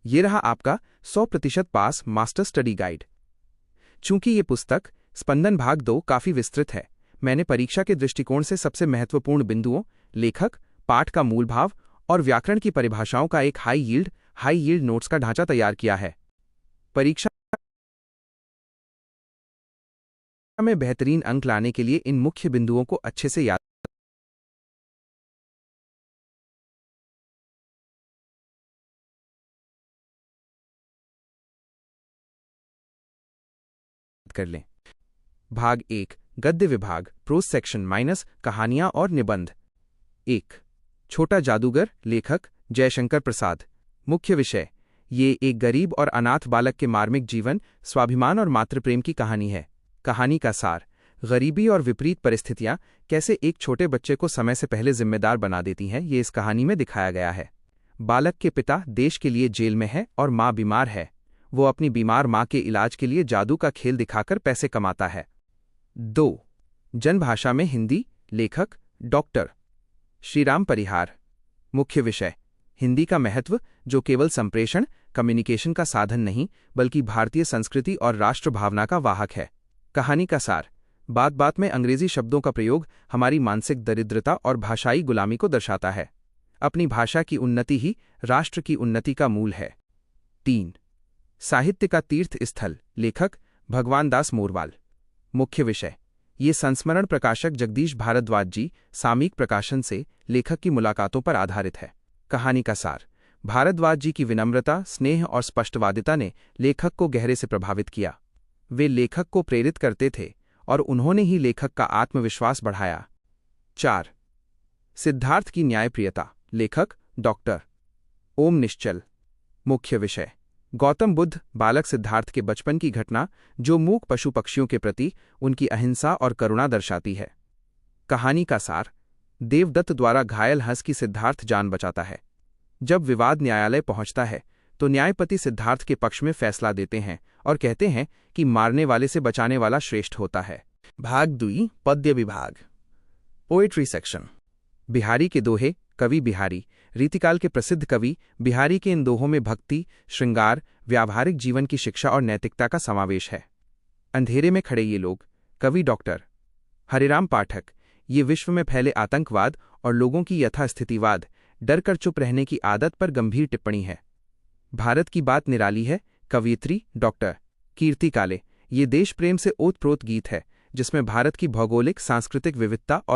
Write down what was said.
ये रहा आपका 100% पास मास्टर स्टडी गाइड। चूंकि ये पुस्तक स्पंदन भाग 2 काफ़ी विस्तृत है, मैंने परीक्षा के दृष्टिकोण से सबसे महत्वपूर्ण बिंदुओं, लेखक, पाठ का मूल भाव और व्याकरण की परिभाषाओं का एक हाई यील्ड नोट्स का ढांचा तैयार किया है। परीक्षा में बेहतरीन अंक लाने के लिए इन मुख्य बिंदुओं को अच्छे से याद कर लें। भाग 1 गद्य विभाग प्रोज सेक्शन माइनस कहानियां और निबंध। 1 छोटा जादूगर, लेखक जयशंकर प्रसाद। मुख्य विषय, ये एक गरीब और अनाथ बालक के मार्मिक जीवन, स्वाभिमान और मातृप्रेम की कहानी है। कहानी का सार, गरीबी और विपरीत परिस्थितियां कैसे एक छोटे बच्चे को समय से पहले जिम्मेदार बना देती हैं, ये इस कहानी में दिखाया गया है। बालक के पिता देश के लिए जेल में है और माँ बीमार है। वो अपनी बीमार माँ के इलाज के लिए जादू का खेल दिखाकर पैसे कमाता है। 2 जनभाषा में हिंदी, लेखक डॉक्टर श्रीराम परिहार। मुख्य विषय, हिंदी का महत्व, जो केवल संप्रेषण कम्युनिकेशन का साधन नहीं बल्कि भारतीय संस्कृति और राष्ट्र भावना का वाहक है। कहानी का सार, बात बात में अंग्रेजी शब्दों का प्रयोग हमारी मानसिक दरिद्रता और भाषाई गुलामी को दर्शाता है। अपनी भाषा की उन्नति ही राष्ट्र की उन्नति का मूल है। 3 साहित्य का तीर्थ स्थल, लेखक भगवान दास मोरवाल। मुख्य विषय, ये संस्मरण प्रकाशक जगदीश भारद्वाज जी सामयिक प्रकाशन से लेखक की मुलाकातों पर आधारित है। कहानी का सार, भारद्वाज जी की विनम्रता, स्नेह और स्पष्टवादिता ने लेखक को गहरे से प्रभावित किया। वे लेखक को प्रेरित करते थे और उन्होंने ही लेखक का आत्मविश्वास बढ़ाया। 4 सिद्धार्थ की न्यायप्रियता, लेखक डॉक्टर ओम निश्चल। मुख्य विषय, गौतम बुद्ध बालक सिद्धार्थ के बचपन की घटना, जो मूक पशु पक्षियों के प्रति उनकी अहिंसा और करुणा दर्शाती है। कहानी का सार, देवदत्त द्वारा घायल हंस की सिद्धार्थ जान बचाता है। जब विवाद न्यायालय पहुंचता है तो न्यायपति सिद्धार्थ के पक्ष में फैसला देते हैं और कहते हैं कि मारने वाले से बचाने वाला श्रेष्ठ होता है। भाग 2 पद्य विभाग, पोएट्री सेक्शन। बिहारी के दोहे, कवि बिहारी, रीतिकाल के प्रसिद्ध कवि बिहारी के इन दोहों में भक्ति, श्रृंगार, व्यावहारिक जीवन की शिक्षा और नैतिकता का समावेश है। अंधेरे में खड़े ये लोग, कवि डॉक्टर हरिराम पाठक। ये विश्व में फैले आतंकवाद और लोगों की यथास्थितिवाद, डर कर चुप रहने की आदत पर गंभीर टिप्पणी है। भारत की बात निराली है, कवयित्री डॉक्टर कीर्ति काले। ये देश प्रेम से ओतप्रोत गीत है जिसमें भारत की भौगोलिक सांस्कृतिक विविधता और